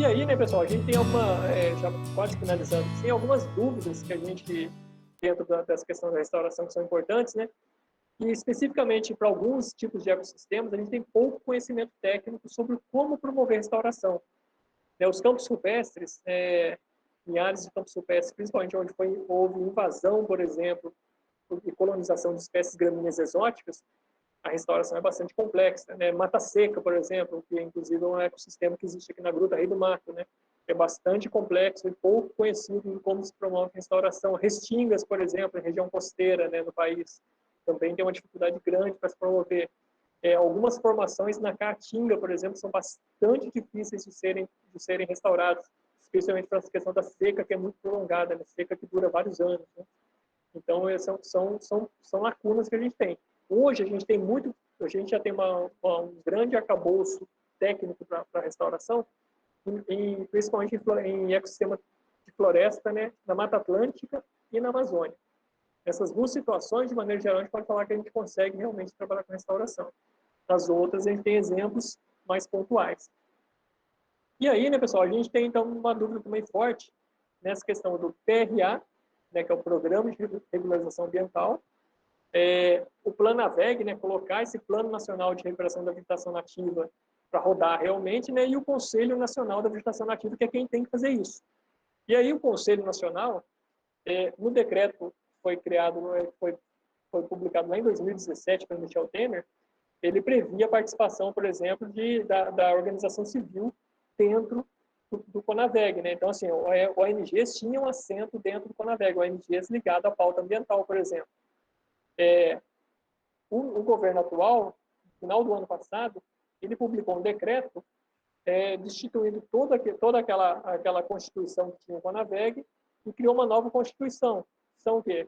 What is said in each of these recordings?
aí, né, pessoal, a gente tem já quase finalizando, tem algumas dúvidas que a gente, dentro dessa questão da restauração, que são importantes, né? E especificamente para alguns tipos de ecossistemas, a gente tem pouco conhecimento técnico sobre como promover restauração. Os campos rupestres, em áreas de campos rupestres, principalmente onde houve invasão, por exemplo, e colonização de espécies gramíneas exóticas, a restauração é bastante complexa, né? Mata seca, por exemplo, que inclusive é um ecossistema que existe aqui na Gruta Rei do Mato, né? É bastante complexo e pouco conhecido em como se promove a restauração. Restingas, por exemplo, em região costeira, né, no país, também tem uma dificuldade grande para se promover. Algumas formações na Caatinga, por exemplo, são bastante difíceis de serem restauradas, especialmente para essa questão da seca, que é muito prolongada, né? Seca que dura vários anos, né? Então, são lacunas que a gente tem. Hoje, a gente já tem um grande arcabouço técnico para restauração, principalmente em ecossistema de floresta, né, na Mata Atlântica e na Amazônia. Essas duas situações, de maneira geral, a gente pode falar que a gente consegue realmente trabalhar com restauração. Nas outras, a gente tem exemplos mais pontuais. E aí, né, pessoal, a gente tem, então, uma dúvida também forte nessa questão do PRA, né, que é o Programa de Regularização Ambiental, o Planaveg, né, colocar esse Plano Nacional de Recuperação da Vegetação Nativa para rodar realmente, né, e o Conselho Nacional da Vegetação Nativa, que é quem tem que fazer isso. E aí o Conselho Nacional, no decreto foi criado, foi publicado lá em 2017 pelo Michel Temer, ele previa a participação, por exemplo, da organização civil dentro do Conaveg, né? Então, assim, ONGs tinham assento dentro do Conaveg, ONGs ligadas à pauta ambiental, por exemplo. O governo atual, no final do ano passado, ele publicou um decreto destituindo toda aquela constituição que tinha o Conaveg e criou uma nova constituição. São o quê?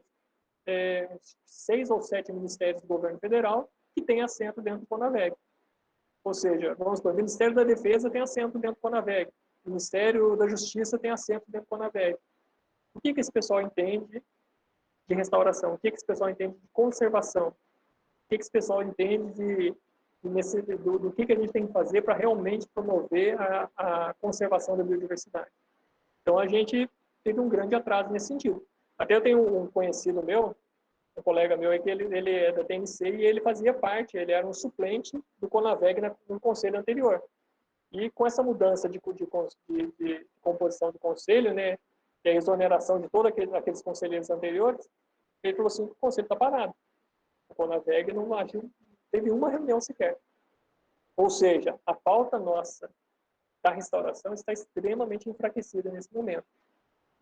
6 ou 7 ministérios do governo federal que têm assento dentro do Conaveg. Ou seja, vamos supor, o Ministério da Defesa tem assento dentro do Conaveg, o Ministério da Justiça tem assento dentro do Conaveg. O que esse pessoal entende de restauração? O que esse pessoal entende de conservação? O que esse pessoal entende do que a gente tem que fazer para realmente promover a conservação da biodiversidade? Então, a gente teve um grande atraso nesse sentido. Até eu tenho um conhecido meu, um colega meu, que ele é da TNC e ele fazia parte, ele era um suplente do Conaveg no conselho anterior. E com essa mudança de composição do conselho, né, e a exoneração de todos aqueles conselheiros anteriores, ele falou assim, o conselho está parado. O Conaveg não teve uma reunião sequer. Ou seja, a pauta nossa da restauração está extremamente enfraquecida nesse momento.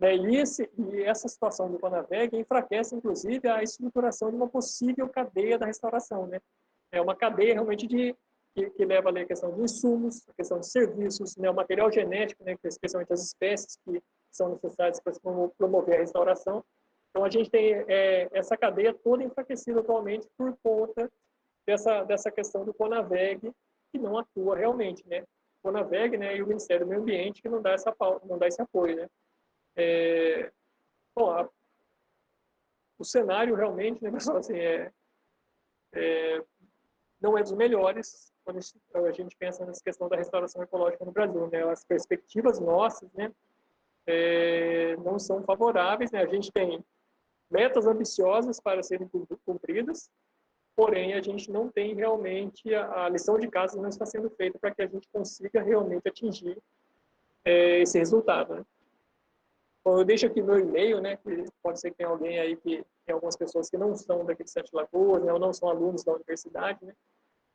E essa situação do Conaveg enfraquece, inclusive, a estruturação de uma possível cadeia da restauração. Né? É uma cadeia realmente que leva ali a questão de insumos, a questão de serviços, né? O material genético, né? Especialmente as espécies que são necessárias para promover a restauração. Então, a gente tem essa cadeia toda enfraquecida atualmente por conta dessa questão do Conaveg, que não atua realmente. Né? O Conaveg, né, e o Ministério do Meio Ambiente que não dá esse apoio. Né? Bom, o cenário realmente, né, pessoal, assim, não é dos melhores quando a gente pensa nessa questão da restauração ecológica no Brasil. Né? As perspectivas nossas, né, não são favoráveis. Né? A gente tem metas ambiciosas para serem cumpridas, porém a gente não tem realmente, a lição de casa não está sendo feita para que a gente consiga realmente atingir esse resultado. Né? Bom, eu deixo aqui meu e-mail, né, que pode ser que tenha alguém aí tem algumas pessoas que não são daqui de Sete Lagoas, né, ou não são alunos da universidade, né,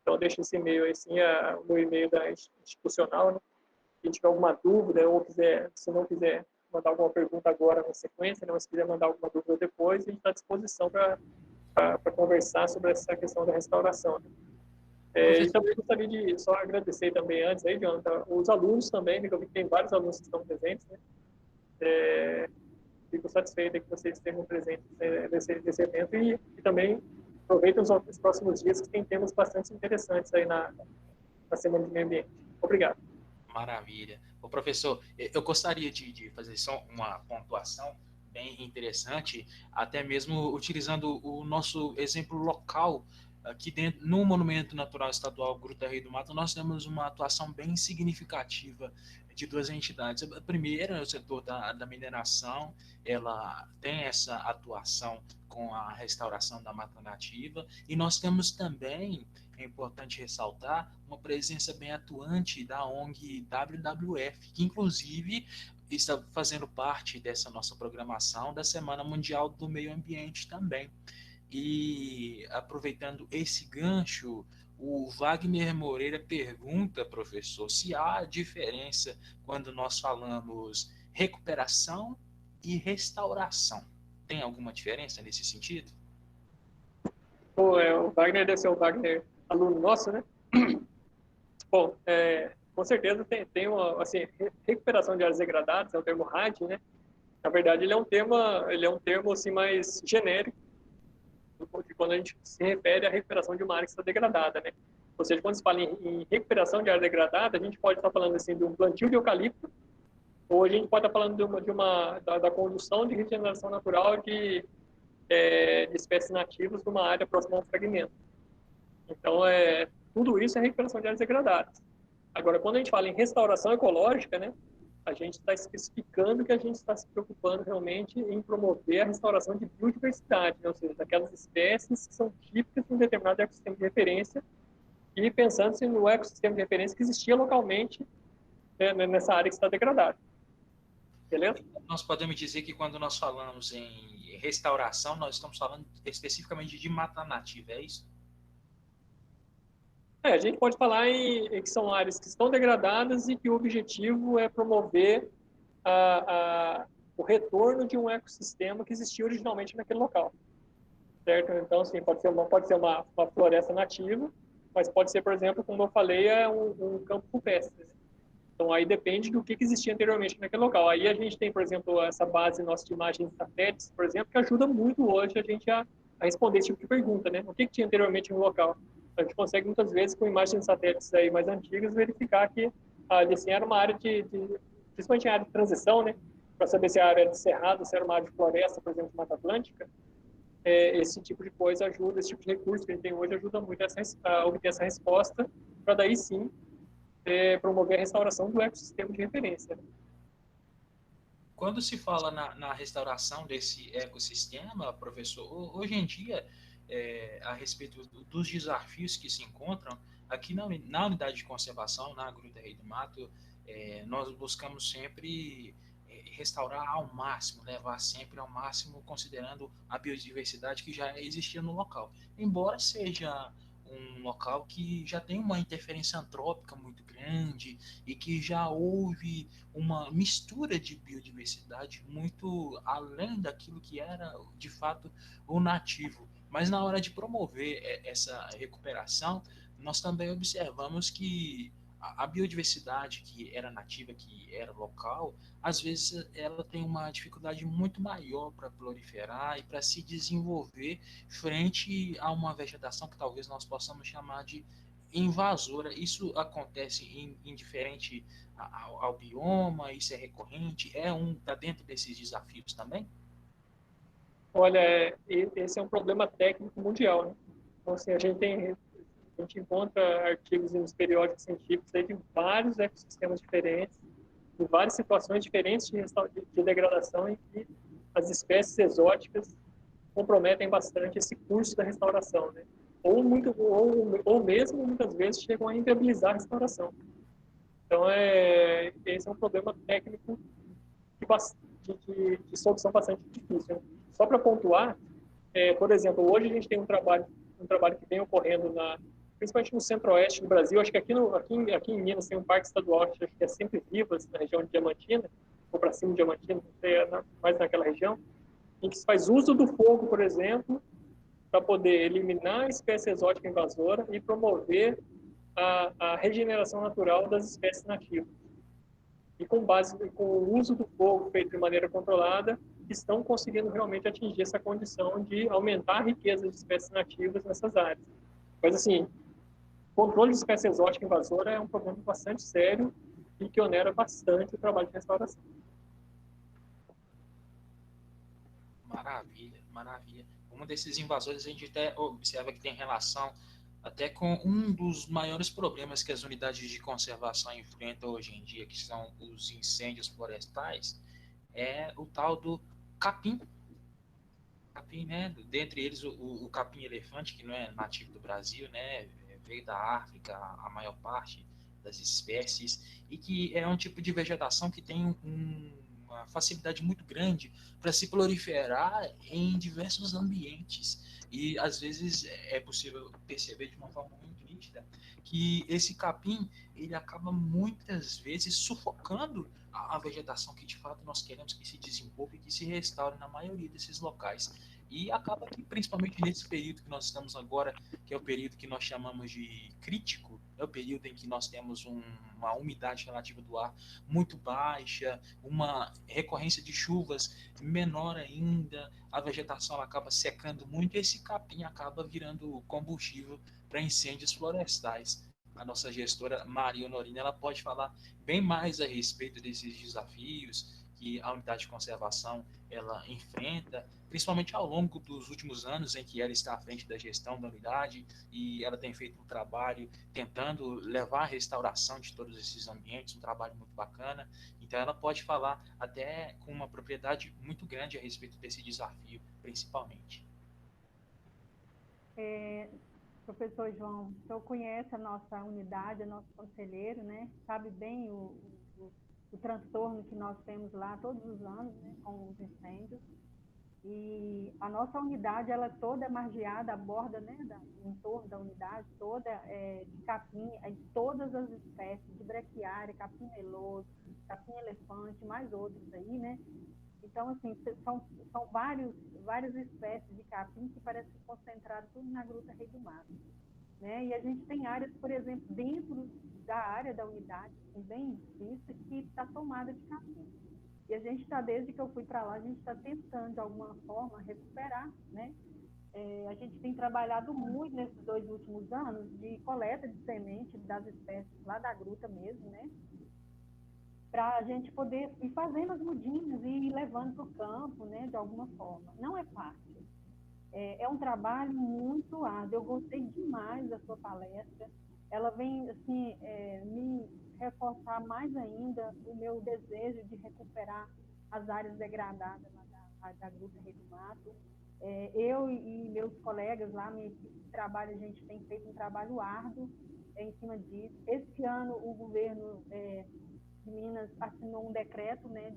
então eu deixo esse e-mail aí, sim, o meu e-mail da institucional, né, quem tiver alguma dúvida, ou se não quiser mandar alguma pergunta agora na sequência, né, mas se quiser mandar alguma dúvida depois, a gente está à disposição para conversar sobre essa questão da restauração. Né. E também gostaria de só agradecer também antes aí, Jonathan, os alunos também, né, que eu vi que tem vários alunos que estão presentes, né, fico satisfeito que vocês estejam presentes nesse evento e também aproveitem os próximos dias que tem temas bastante interessantes aí na Semana de Meio Ambiente. Obrigado. Maravilha. Ô, professor, eu gostaria de fazer só uma pontuação bem interessante, até mesmo utilizando o nosso exemplo local aqui dentro, no Monumento Natural Estadual Gruta Rei do Mato, nós temos uma atuação bem significativa de duas entidades. A primeira é o setor da mineração, ela tem essa atuação com a restauração da mata nativa, e nós temos também, é importante ressaltar, uma presença bem atuante da ONG WWF, que inclusive está fazendo parte dessa nossa programação da Semana Mundial do Meio Ambiente também. E aproveitando esse gancho, o Wagner Moreira pergunta, professor, se há diferença quando nós falamos recuperação e restauração. Tem alguma diferença nesse sentido? Pô, o Wagner deve ser o Wagner aluno nosso, né? Bom, com certeza tem uma, assim, recuperação de áreas degradadas, é o termo RAD, né? Na verdade, ele é um termo assim, mais genérico de quando a gente se refere à recuperação de uma área que está degradada, né? Ou seja, quando se fala em recuperação de área degradada, a gente pode estar falando assim de um plantio de eucalipto, ou a gente pode estar falando da condução de regeneração natural de espécies nativas numa área próxima a um fragmento. Então, tudo isso é recuperação de áreas degradadas. Agora, quando a gente fala em restauração ecológica, né, a gente está especificando que a gente está se preocupando realmente em promover a restauração de biodiversidade, né, ou seja, daquelas espécies que são típicas de um determinado ecossistema de referência, e pensando-se no ecossistema de referência que existia localmente, né, nessa área que está degradada. Beleza? Nós podemos dizer que quando nós falamos em restauração, nós estamos falando especificamente de mata nativa, é isso? A gente pode falar que são áreas que estão degradadas e que o objetivo é promover o retorno de um ecossistema que existia originalmente naquele local. Certo? Então, assim, pode ser uma floresta nativa, mas pode ser, por exemplo, como eu falei, um campo rupestre. Então, aí depende do que existia anteriormente naquele local. Aí a gente tem, por exemplo, essa base nossa de imagens de satélites, por exemplo, que ajuda muito hoje a gente a responder esse tipo de pergunta, né? O que tinha anteriormente no local? A gente consegue, muitas vezes, com imagens de satélites aí mais antigas, verificar que assim, era uma área principalmente a área de transição, né? Para saber se a área era de cerrado, se era uma área de floresta, por exemplo, de Mata Atlântica. Esse tipo de coisa ajuda, esse tipo de recurso que a gente tem hoje ajuda muito a obter essa resposta, para daí sim promover a restauração do ecossistema de referência. Quando se fala na restauração desse ecossistema, professor, hoje em dia, a respeito dos desafios que se encontram, aqui na unidade de conservação, na Gruta Rei do Mato, nós buscamos sempre restaurar ao máximo, levar sempre ao máximo, considerando a biodiversidade que já existia no local. Embora seja um local que já tem uma interferência antrópica muito grande e que já houve uma mistura de biodiversidade muito além daquilo que era de fato o nativo. Mas na hora de promover essa recuperação, nós também observamos que a biodiversidade que era nativa, que era local, às vezes ela tem uma dificuldade muito maior para proliferar e para se desenvolver frente a uma vegetação que talvez nós possamos chamar de invasora. Isso acontece indiferente ao bioma, isso é recorrente, está dentro desses desafios também? Olha, esse é um problema técnico mundial, né? Então, assim, a gente encontra artigos nos periódicos científicos aí de vários ecossistemas diferentes, de várias situações diferentes de degradação em que as espécies exóticas comprometem bastante esse curso da restauração, né? Ou mesmo, muitas vezes, chegam a inviabilizar a restauração. Então, esse é um problema técnico de solução bastante difícil, né? Só para pontuar, por exemplo, hoje a gente tem um trabalho que vem ocorrendo principalmente no centro-oeste do Brasil. Acho que aqui em Minas tem um parque estadual, acho que é Sempre Vivas, na região de Diamantina, ou para cima de Diamantina, não sei, mais naquela região, em que se faz uso do fogo, por exemplo, para poder eliminar a espécie exótica invasora e promover a regeneração natural das espécies nativas. E com o uso do fogo feito de maneira controlada, estão conseguindo realmente atingir essa condição de aumentar a riqueza de espécies nativas nessas áreas. Mas, assim, controle de espécie exótica invasora é um problema bastante sério e que onera bastante o trabalho de restauração. Maravilha, maravilha. Um desses invasores a gente até observa que tem relação até com um dos maiores problemas que as unidades de conservação enfrentam hoje em dia, que são os incêndios florestais, é o tal do capim. Capim, né? Dentre eles o capim-elefante, que não é nativo do Brasil, né? Veio da África, a maior parte das espécies, e que é um tipo de vegetação que tem uma facilidade muito grande para se proliferar em diversos ambientes. E às vezes é possível perceber de uma forma muito nítida que esse capim ele acaba muitas vezes sufocando a vegetação que de fato nós queremos que se desenvolva e que se restaure na maioria desses locais. E acaba que, principalmente nesse período que nós estamos agora, que é o período que nós chamamos de crítico, é o período em que nós temos uma umidade relativa do ar muito baixa, uma recorrência de chuvas menor ainda, a vegetação acaba secando muito e esse capim acaba virando combustível para incêndios florestais. A nossa gestora Maria Honorina, ela pode falar bem mais a respeito desses desafios que a unidade de conservação ela enfrenta, principalmente ao longo dos últimos anos em que ela está à frente da gestão da unidade e ela tem feito um trabalho tentando levar a restauração de todos esses ambientes, um trabalho muito bacana. Então ela pode falar até com uma propriedade muito grande a respeito desse desafio, principalmente. Professor João, o senhor conhece a nossa unidade, nosso conselheiro, né? Sabe bem o transtorno que nós temos lá todos os anos, né, com os incêndios. E a nossa unidade, ela toda é margeada, a borda, né, em torno da unidade, toda de capim, de todas as espécies, de brequiária, capim meloso, capim elefante, mais outros aí, né? Então, assim, são várias espécies de capim que parecem concentradas tudo na Gruta Rei do Mato, né? E a gente tem áreas, por exemplo, dentro da área da unidade, bem vista, que está tomada de capim. E a gente está, desde que eu fui para lá, a gente está tentando, de alguma forma, recuperar, né? A gente tem trabalhado muito nesses 2 últimos anos de coleta de semente das espécies lá da gruta mesmo, né? Para a gente poder ir fazendo as mudinhas e ir levando para o campo, né? De alguma forma. Não é fácil. É um trabalho muito árduo. Eu gostei demais da sua palestra. Ela vem, assim, me reforçar mais ainda o meu desejo de recuperar as áreas degradadas lá da Gruta Rei do Mato. Eu e meus colegas lá, minha equipe de trabalho, a gente tem feito um trabalho árduo em cima disso. Esse ano, o governo de Minas assinou um decreto, né,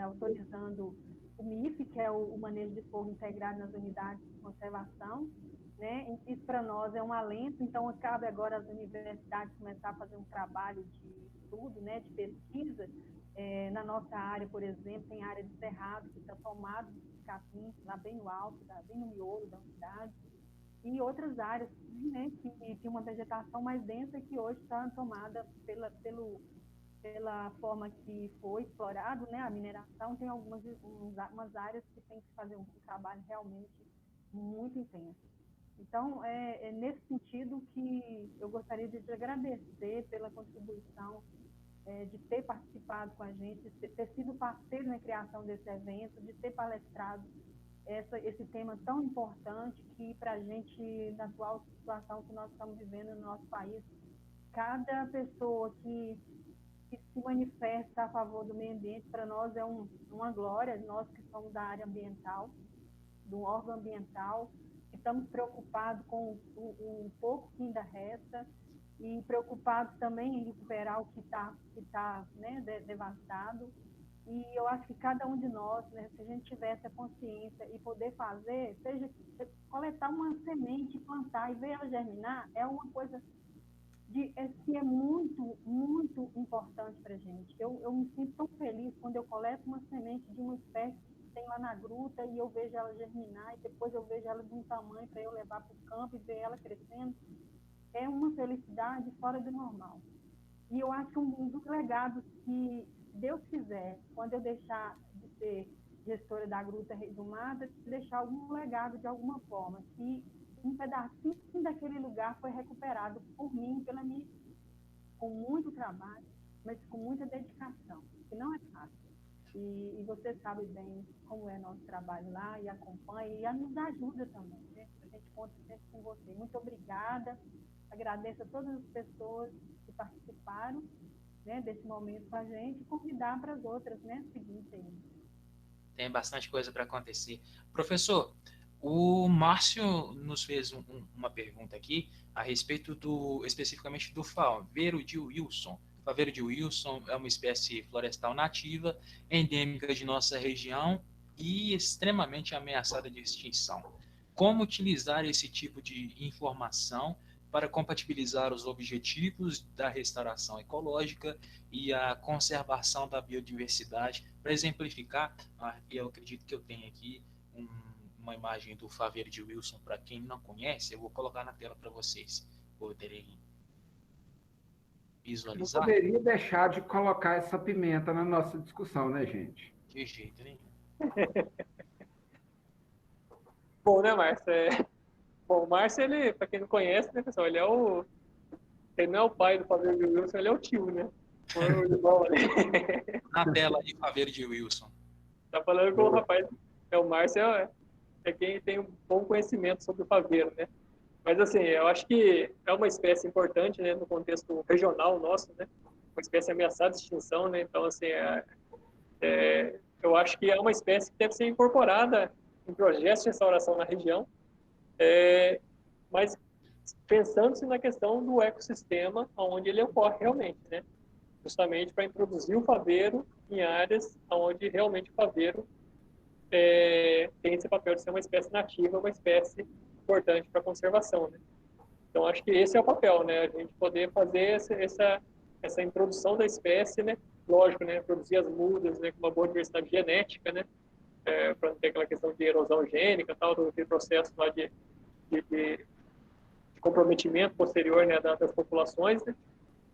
autorizando o MIF, que é o manejo de fogo integrado nas unidades de conservação, né? Isso para nós é um alento, então cabe agora às universidades começar a fazer um trabalho de estudo, né, de pesquisa. Na nossa área, por exemplo, tem área de cerrado que está tomado de capim, lá bem no alto, bem no miolo da unidade, e outras áreas, né, que tem uma vegetação mais densa que hoje está tomada pela forma que foi explorado, né, a mineração. Tem umas áreas que tem que fazer um trabalho realmente muito intenso. Então, é nesse sentido que eu gostaria de te agradecer pela contribuição, de ter participado com a gente, de ter sido parceiro na criação desse evento, de ter palestrado esse tema tão importante que, para a gente, na atual situação que nós estamos vivendo no nosso país, cada pessoa que se manifesta a favor do meio ambiente, para nós é uma glória, nós que somos da área ambiental, do órgão ambiental, estamos preocupados com o pouco que ainda resta e preocupados também em recuperar o que está né, devastado. E eu acho que cada um de nós, né, se a gente tiver essa consciência e poder fazer, seja coletar uma semente, plantar e ver ela germinar, é uma coisa que é muito, muito importante para a gente. Eu me sinto tão feliz quando eu coleto uma semente de uma espécie que tem lá na gruta e eu vejo ela germinar e depois eu vejo ela de um tamanho para eu levar para o campo e ver ela crescendo. É uma felicidade fora do normal. E eu acho que um dos legados que, se Deus quiser, quando eu deixar de ser gestora da Gruta Rei do Mato, é deixar algum legado de alguma forma, que um pedacinho daquele lugar foi recuperado por mim, pela minha equipe, com muito trabalho, mas com muita dedicação, que não é fácil. E você sabe bem como é nosso trabalho lá, e acompanha, e nos ajuda também, né? A gente conta sempre com você. Muito obrigada, agradeço a todas as pessoas que participaram, né, desse momento com a gente, e convidar para as outras, né, seguintes aí. Tem bastante coisa para acontecer. Professor, o Márcio nos fez uma pergunta aqui a respeito especificamente do faveiro de Wilson. O faveiro de Wilson é uma espécie florestal nativa, endêmica de nossa região e extremamente ameaçada de extinção. Como utilizar esse tipo de informação para compatibilizar os objetivos da restauração ecológica e a conservação da biodiversidade? Para exemplificar, eu acredito que eu tenho aqui uma imagem do faveiro de Wilson. Para quem não conhece, eu vou colocar na tela para vocês poderem visualizar. Não poderia deixar de colocar essa pimenta na nossa discussão, né, gente? De jeito nenhum. Bom, né, Márcio? Bom, o Márcio, ele, para quem não conhece, né, pessoal, ele não é o pai do faveiro de Wilson, ele é o tio, né? O irmão ali. Na tela de faveiro de Wilson. Tá falando com o rapaz, o Márcio é quem tem um bom conhecimento sobre o faveiro, né? Mas, assim, eu acho que é uma espécie importante, né, no contexto regional nosso, né? Uma espécie ameaçada de extinção, né? Então, assim, eu acho que é uma espécie que deve ser incorporada em projetos de restauração na região, mas pensando-se na questão do ecossistema onde ele ocorre realmente, né? Justamente para introduzir o faveiro em áreas onde realmente o faveiro tem esse papel de ser uma espécie nativa, uma espécie importante para a conservação, né? Então, acho que esse é o papel, né? A gente poder fazer essa introdução da espécie, né? Lógico, né? Produzir as mudas, né? Com uma boa diversidade genética, né? Para não ter aquela questão de erosão gênica, tal, do processo lá de comprometimento posterior, né? Das populações, né?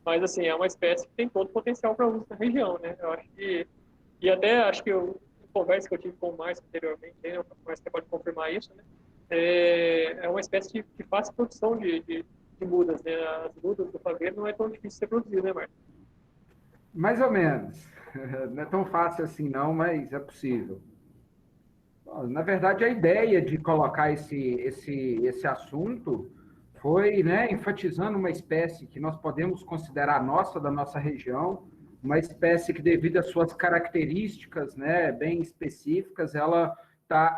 Mas, assim, é uma espécie que tem todo o potencial para uso na região, né? Eu acho que... E até acho que a conversa que eu tive com o Márcio anteriormente, né? O Márcio pode confirmar isso, né? É uma espécie que faz produção de mudas, né? As mudas do faveiro não é tão difícil de ser produzido, né, Márcio? Mais ou menos. Não é tão fácil assim, não, mas é possível. Na verdade, a ideia de colocar esse assunto foi, né, enfatizando uma espécie que nós podemos considerar nossa, da nossa região, uma espécie que, devido às suas características, né, bem específicas, ela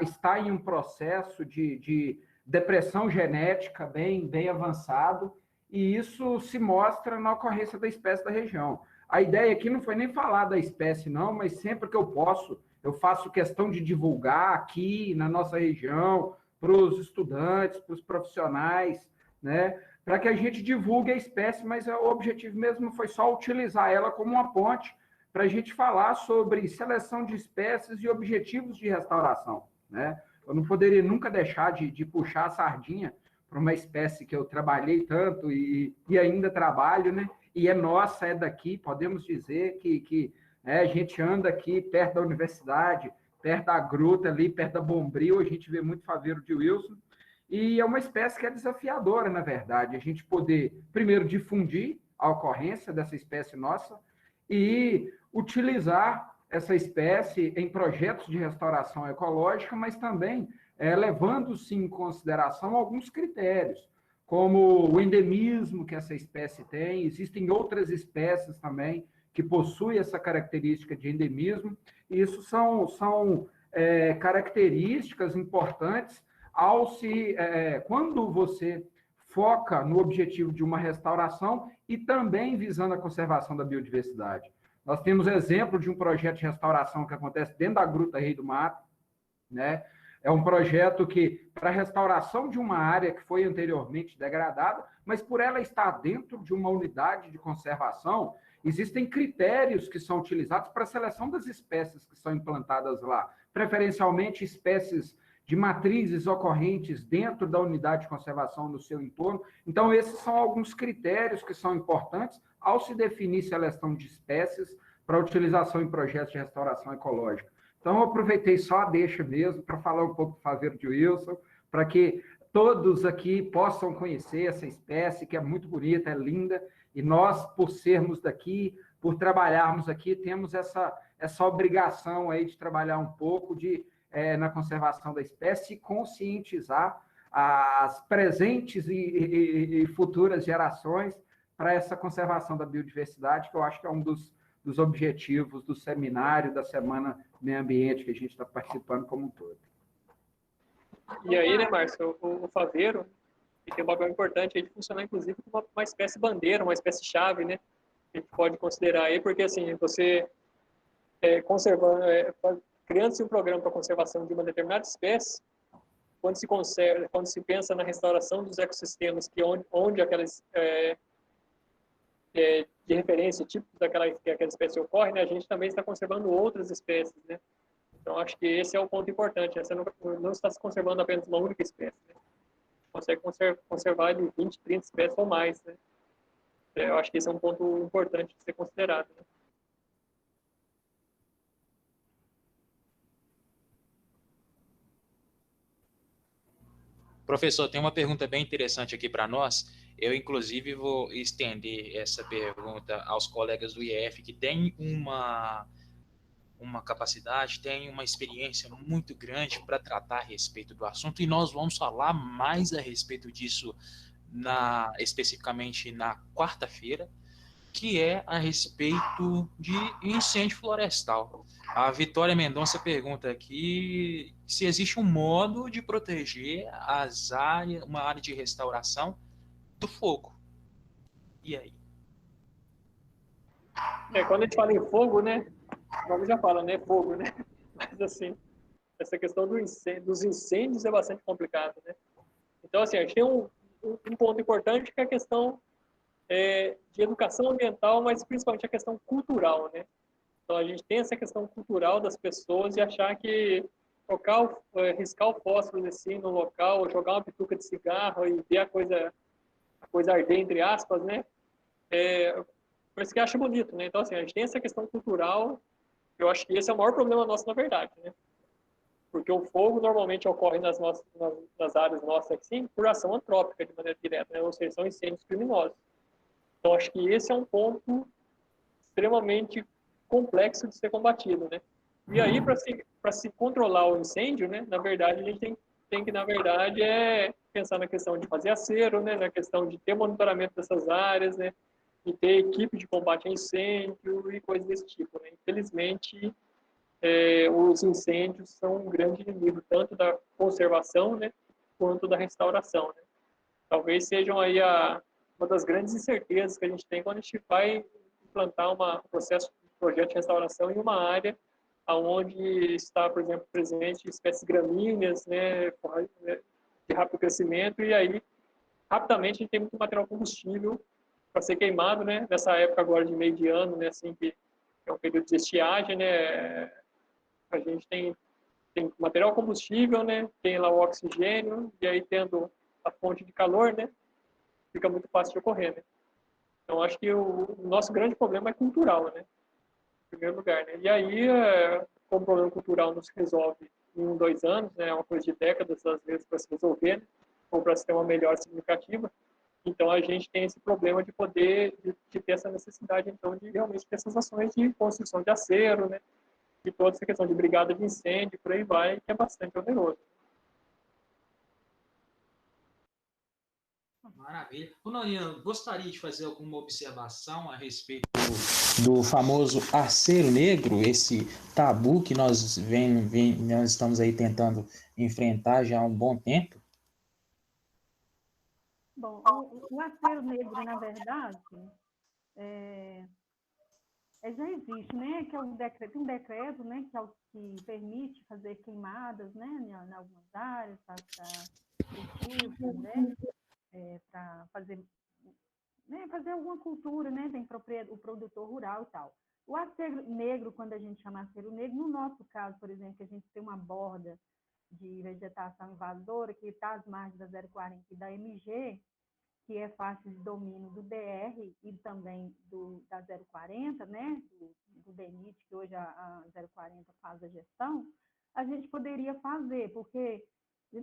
está em um processo de depressão genética bem avançado, e isso se mostra na ocorrência da espécie da região. A ideia aqui não foi nem falar da espécie, não, mas sempre que eu posso, eu faço questão de divulgar aqui na nossa região, para os estudantes, para os profissionais, né, para que a gente divulgue a espécie, mas o objetivo mesmo foi só utilizar ela como uma ponte para a gente falar sobre seleção de espécies e objetivos de restauração, né? Eu não poderia nunca deixar de puxar a sardinha para uma espécie que eu trabalhei tanto e ainda trabalho, né? E é nossa, é daqui, podemos dizer que a gente anda aqui perto da universidade, perto da gruta ali, perto da Bombril, a gente vê muito faveiro de Wilson, e é uma espécie que é desafiadora, na verdade, a gente poder, primeiro, difundir a ocorrência dessa espécie nossa e utilizar essa espécie em projetos de restauração ecológica, mas também levando-se em consideração alguns critérios, como o endemismo que essa espécie tem. Existem outras espécies também que possuem essa característica de endemismo, e isso são características importantes quando você foca no objetivo de uma restauração e também visando a conservação da biodiversidade. Nós temos exemplo de um projeto de restauração que acontece dentro da Gruta Rei do Mato, né? É um projeto que, para a restauração de uma área que foi anteriormente degradada, mas por ela estar dentro de uma unidade de conservação, existem critérios que são utilizados para a seleção das espécies que são implantadas lá, preferencialmente espécies de matrizes ocorrentes dentro da unidade de conservação no seu entorno. Então, esses são alguns critérios que são importantes ao se definir seleção de espécies para utilização em projetos de restauração ecológica. Então, eu aproveitei só a deixa mesmo para falar um pouco do faveiro de Wilson, para que todos aqui possam conhecer essa espécie, que é muito bonita, é linda, e nós, por sermos daqui, por trabalharmos aqui, temos essa essa obrigação aí de trabalhar um pouco na conservação da espécie e conscientizar as presentes e futuras gerações para essa conservação da biodiversidade, que eu acho que é um dos objetivos do seminário, da Semana Meio Ambiente, que a gente está participando como um todo. E aí, né, Márcio, o faveiro tem um papel importante aí de funcionar, inclusive, como uma espécie bandeira, uma espécie chave, né? A gente pode considerar aí, porque assim, você conservando, criando-se um programa para conservação de uma determinada espécie, quando se pensa na restauração dos ecossistemas onde aquelas de referência típicos que aquela espécie ocorre, né, a gente também está conservando outras espécies, né? Então acho que esse é o ponto importante, né? Você não está se conservando apenas uma única espécie, né? Você consegue conservar de 20, 30 espécies ou mais, né? Eu acho que esse é um ponto importante de ser considerado, né? Professor, tem uma pergunta bem interessante aqui para nós. Eu, inclusive, vou estender essa pergunta aos colegas do IEF que têm uma capacidade, têm uma experiência muito grande para tratar a respeito do assunto, e nós vamos falar mais a respeito disso especificamente na quarta-feira, que é a respeito de incêndio florestal. A Vitória Mendonça pergunta aqui se existe um modo de proteger uma área de restauração do fogo. E aí? Quando a gente fala em fogo, né? O nome já fala, né? Fogo, né? Mas assim, essa questão dos incêndios é bastante complicada, né? Então, assim, a gente tem um ponto importante que é a questão de educação ambiental, mas principalmente a questão cultural, né? Então, a gente tem essa questão cultural das pessoas de achar que riscar o fósforo assim no local, ou jogar uma bituca de cigarro e ver a coisa arder, entre aspas, né? Por isso que acha bonito, né? Então, assim, a gente tem essa questão cultural, eu acho que esse é o maior problema nosso, na verdade, né? Porque o fogo normalmente ocorre nas áreas nossas, assim, por ação antrópica, de maneira direta, né? Ou seja, são incêndios criminosos. Então, acho que esse é um ponto extremamente complexo de ser combatido, né? E aí, para se controlar o incêndio, né, na verdade, a gente tem que, na verdade, pensar na questão de fazer acero, né, na questão de ter monitoramento dessas áreas, né, e ter equipe de combate a incêndio e coisas desse tipo, né? Infelizmente, os incêndios são um grande inimigo, tanto da conservação, né, quanto da restauração, né? Talvez sejam aí uma das grandes incertezas que a gente tem quando a gente vai implantar um projeto de restauração em uma área onde está, por exemplo, presente espécies gramíneas, né, de rápido crescimento, e aí, rapidamente, a gente tem muito material combustível para ser queimado, né, nessa época agora de meio de ano, né, assim, que é um período de estiagem, né, a gente tem material combustível, né, tem lá o oxigênio, e aí tendo a fonte de calor, né, fica muito fácil de ocorrer, né. Então, acho que o nosso grande problema é cultural, né, em primeiro lugar, né. E aí, como o problema cultural não se resolve em 1, 2 anos, né, é uma coisa de décadas, às vezes, para se resolver, né, ou para se ter uma melhora significativa, então a gente tem esse problema de de ter essa necessidade, então, de realmente ter essas ações de construção de acero, né, e toda essa questão de brigada de incêndio, por aí vai, que é bastante oneroso. Maravilha. Norina, gostaria de fazer alguma observação a respeito do famoso arceiro negro, esse tabu que nós estamos aí tentando enfrentar já há um bom tempo? Bom, o arceiro negro, na verdade, já existe, né? Que é um decreto, né? Que é o que permite fazer queimadas, né? Em algumas áreas, para cultivos, né? Para fazer, né? Fazer alguma cultura, né? Tem o produtor rural e tal. O acero negro, quando a gente chama acero negro, no nosso caso, por exemplo, que a gente tem uma borda de vegetação invasora que está às margens da 040 e da MG, que é faixa de domínio do DR e também da 040, né, do DENIT, que hoje a 040 faz a gestão, a gente poderia fazer, porque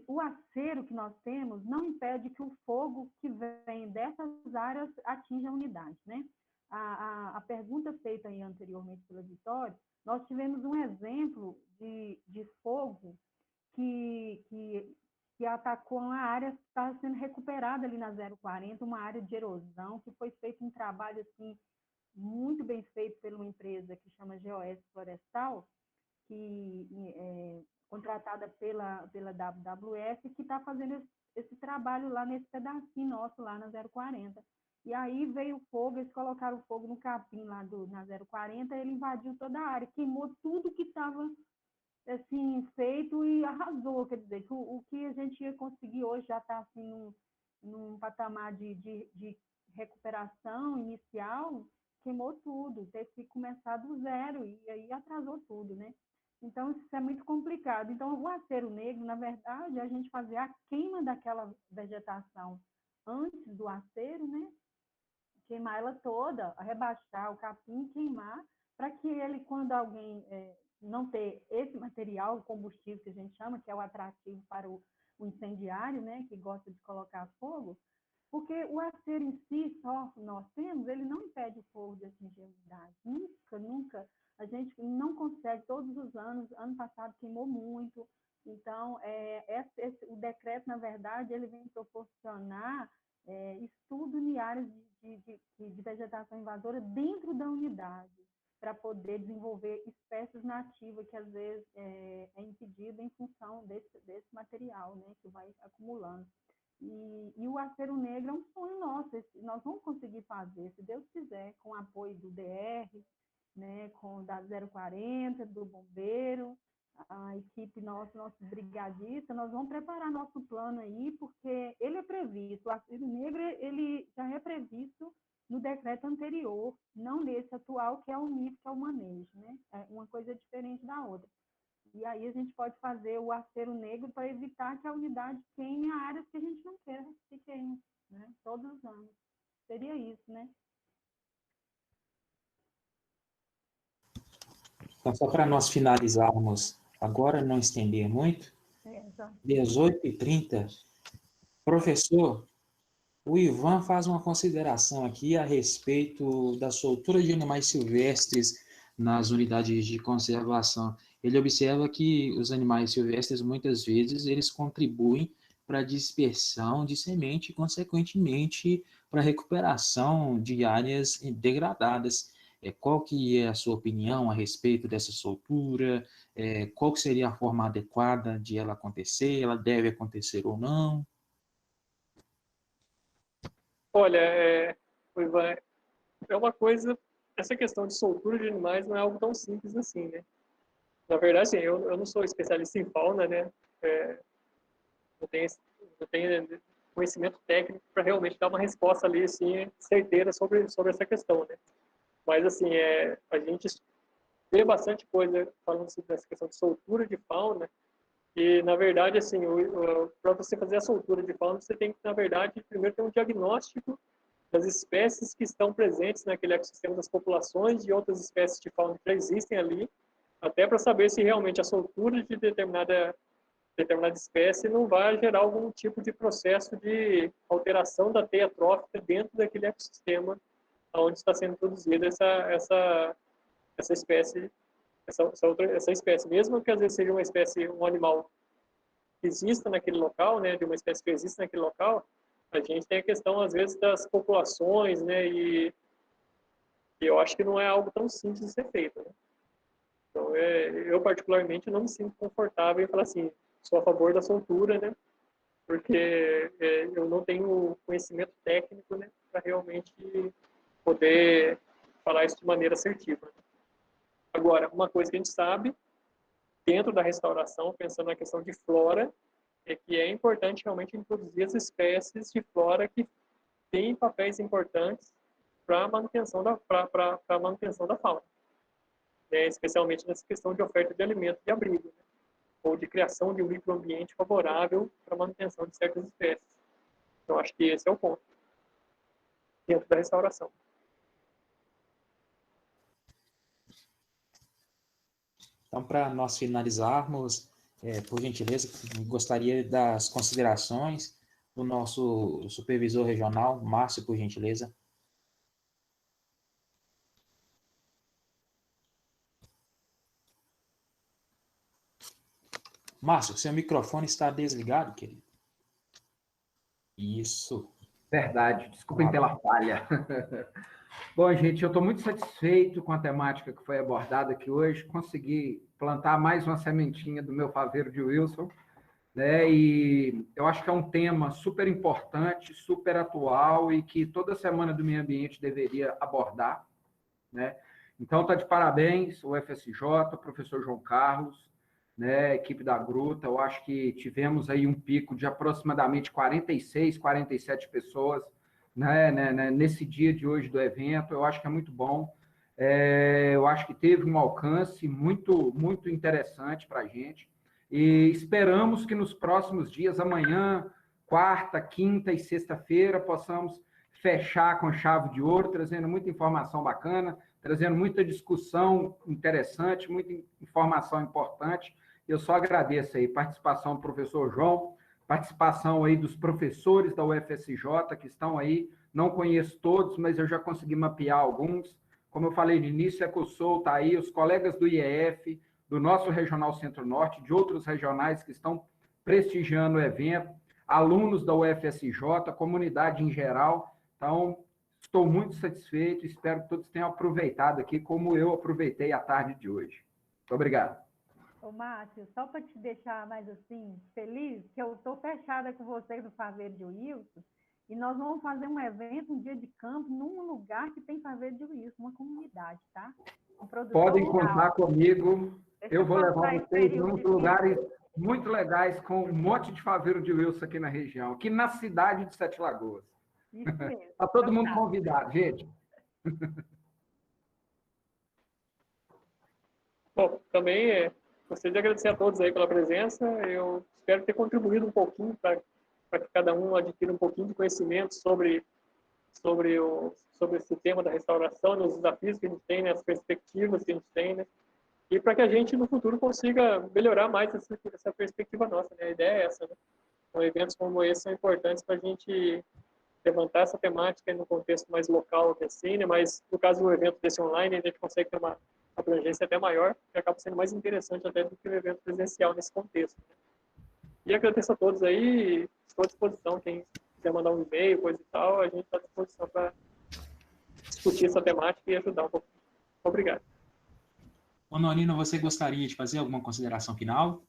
o acero que nós temos não impede que o fogo que vem dessas áreas atinja a unidade, né? a pergunta feita aí anteriormente pela Vitória, nós tivemos um exemplo de fogo que atacou uma área que está sendo recuperada ali na 040, uma área de erosão, que foi feito um trabalho assim, muito bem feito por uma empresa que chama GOS Florestal, que contratada pela WWF, que está fazendo esse trabalho lá nesse pedacinho nosso, lá na 040. E aí veio o fogo, eles colocaram fogo no capim lá na 040, ele invadiu toda a área, queimou tudo que estava assim, feito e arrasou, quer dizer, que o que a gente ia conseguir hoje já está assim, num patamar de recuperação inicial, queimou tudo, teve que começar do zero, e aí atrasou tudo, né? Então, isso é muito complicado. Então, o acero negro, na verdade, a gente fazer a queima daquela vegetação antes do acero, né? Queimar ela toda, rebaixar o capim, queimar, para que ele, quando alguém não ter esse material, o combustível que a gente chama, que é o atrativo para o incendiário, né, que gosta de colocar fogo, porque o acero em si, só nós temos, ele não impede o fogo de atingir a umidade. Nunca, nunca. A gente não consegue, todos os anos, ano passado queimou muito. Então, o decreto, na verdade, ele vem proporcionar estudo em áreas de vegetação invasora dentro da unidade, para poder desenvolver espécies nativas que, às vezes, é impedida em função desse material, né, que vai acumulando. E o acero negro é um sonho nosso, nós vamos conseguir fazer, se Deus quiser, com o apoio do DR, né, com da 040, do bombeiro, a equipe nossa, nossos brigadistas, nós vamos preparar nosso plano aí, porque ele é previsto, o acero negro ele já é previsto no decreto anterior, não nesse atual, que é o NIF, que é o manejo, né? É uma coisa diferente da outra. E aí a gente pode fazer o acero negro para evitar que a unidade queime áreas que a gente não queira que queime, né? Todos os anos. Seria isso, né? Então, só para nós finalizarmos agora, não estender muito, 18h30, professor, o Ivan faz uma consideração aqui a respeito da soltura de animais silvestres nas unidades de conservação. Ele observa que os animais silvestres, muitas vezes, eles contribuem para a dispersão de semente e, consequentemente, para a recuperação de áreas degradadas. Qual que é a sua opinião a respeito dessa soltura? Qual que seria a forma adequada de ela acontecer? Ela deve acontecer ou não? Olha, Ivan, é uma coisa, essa questão de soltura de animais não é algo tão simples assim, né? Na verdade, assim, eu não sou especialista em fauna, né? Eu tenho conhecimento técnico para realmente dar uma resposta ali, assim, certeira sobre essa questão, né? Mas, assim, a gente vê bastante coisa falando sobre essa questão de soltura de fauna, e, na verdade, assim, para você fazer a soltura de fauna, você tem que, na verdade, primeiro ter um diagnóstico das espécies que estão presentes naquele ecossistema, das populações de outras espécies de fauna que já existem ali, até para saber se realmente a soltura de determinada espécie não vai gerar algum tipo de processo de alteração da teia trófica dentro daquele ecossistema onde está sendo produzida essa espécie, essa espécie, mesmo que às vezes seja uma espécie, um animal que exista naquele local, né, de uma espécie que existe naquele local, a gente tem a questão às vezes das populações, né, e eu acho que não é algo tão simples de ser feito, né? Então, eu particularmente não me sinto confortável em falar assim, sou a favor da soltura, né, porque eu não tenho conhecimento técnico, né, para realmente poder falar isso de maneira assertiva. Agora, uma coisa que a gente sabe, dentro da restauração, pensando na questão de flora, é que é importante realmente introduzir as espécies de flora que têm papéis importantes para a manutenção da fauna, né? Especialmente nessa questão de oferta de alimento e de abrigo, né? Ou de criação de um microambiente favorável para a manutenção de certas espécies. Então, acho que esse é o ponto dentro da restauração. Então, para nós finalizarmos, por gentileza, gostaria das considerações do nosso supervisor regional, Márcio, por gentileza. Márcio, seu microfone está desligado, querido. Isso. Verdade, desculpem pela falha. Bom, gente, eu estou muito satisfeito com a temática que foi abordada aqui hoje. Consegui plantar mais uma sementinha do meu faveiro de Wilson, né? E eu acho que é um tema super importante, super atual e que toda semana do meio ambiente deveria abordar, né? Então, está de parabéns o FSJ, o professor João Carlos, né, equipe da Gruta. Eu acho que tivemos aí um pico de aproximadamente 46, 47 pessoas, né, nesse dia de hoje do evento. Eu acho que é muito bom. Eu acho que teve um alcance muito, muito interessante para a gente. E esperamos que nos próximos dias, amanhã, quarta, quinta e sexta-feira, possamos fechar com chave de ouro, trazendo muita informação bacana, trazendo muita discussão interessante, muita informação importante. Eu só agradeço aí a participação do professor João, participação aí dos professores da UFSJ que estão aí. Não conheço todos, mas eu já consegui mapear alguns. Como eu falei no início, Ecosul está aí, os colegas do IEF, do nosso Regional Centro-Norte, de outros regionais que estão prestigiando o evento, alunos da UFSJ, comunidade em geral. Então, estou muito satisfeito, espero que todos tenham aproveitado aqui como eu aproveitei a tarde de hoje. Muito obrigado. Ô, Márcio, só para te deixar mais assim, feliz, que eu estou fechada com vocês no Faveiro de Wilson, e nós vamos fazer um evento, um dia de campo, num lugar que tem Faveiro de Wilson, uma comunidade, tá? Um Podem contar comigo, eu vou levar vocês em uns lugares muito legais, com um monte de Faveiro de Wilson aqui na região, aqui na cidade de Sete Lagoas. Isso mesmo. Está todo mundo convidado, gente. Bom, também gostaria de agradecer a todos aí pela presença. Eu espero ter contribuído um pouquinho para que cada um adquira um pouquinho de conhecimento sobre esse tema da restauração, os desafios que a gente tem, né, as perspectivas que a gente tem, né, e para que a gente no futuro consiga melhorar mais essa perspectiva nossa, né? A ideia é essa, né? Então, eventos como esse são importantes para a gente levantar essa temática no contexto mais local, que assim, né? Mas no caso do evento desse online, a gente consegue ter uma abrangência até maior, que acaba sendo mais interessante até do que o evento presencial nesse contexto, né? E agradeço a todos aí, estou à disposição, quem quiser mandar um e-mail, coisa e tal, a gente está à disposição para discutir essa temática e ajudar um pouco. Obrigado. Nonina, você gostaria de fazer alguma consideração final?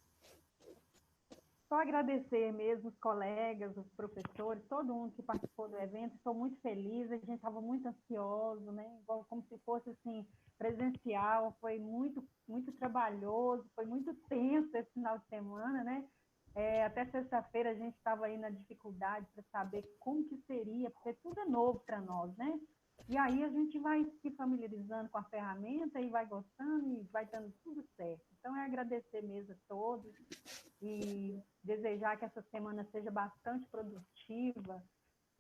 Só agradecer mesmo os colegas, os professores, todo mundo que participou do evento. Estou muito feliz, a gente estava muito ansioso, né? Como se fosse assim, presencial, foi muito, muito trabalhoso, foi muito tenso esse final de semana, né? Até sexta-feira a gente estava aí na dificuldade para saber como que seria, porque tudo é novo para nós, né? E aí a gente vai se familiarizando com a ferramenta e vai gostando e vai dando tudo certo. Então, é agradecer mesmo a todos e desejar que essa semana seja bastante produtiva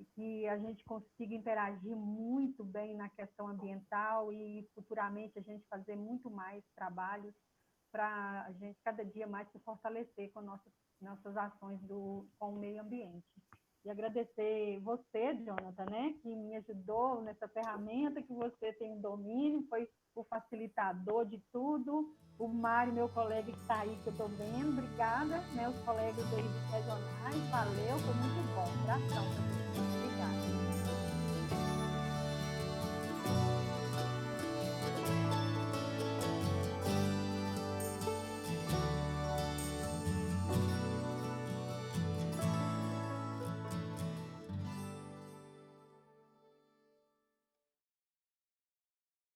e que a gente consiga interagir muito bem na questão ambiental e futuramente a gente fazer muito mais trabalhos para a gente cada dia mais se fortalecer com nossas ações com o meio ambiente. E agradecer você, Jonathan, né, que me ajudou nessa ferramenta, que você tem um domínio, foi o facilitador de tudo. O Mário, meu colega que está aí, que eu estou vendo, obrigada, né, os colegas aí dos regionais, valeu, foi muito bom. Abração para vocês, obrigada.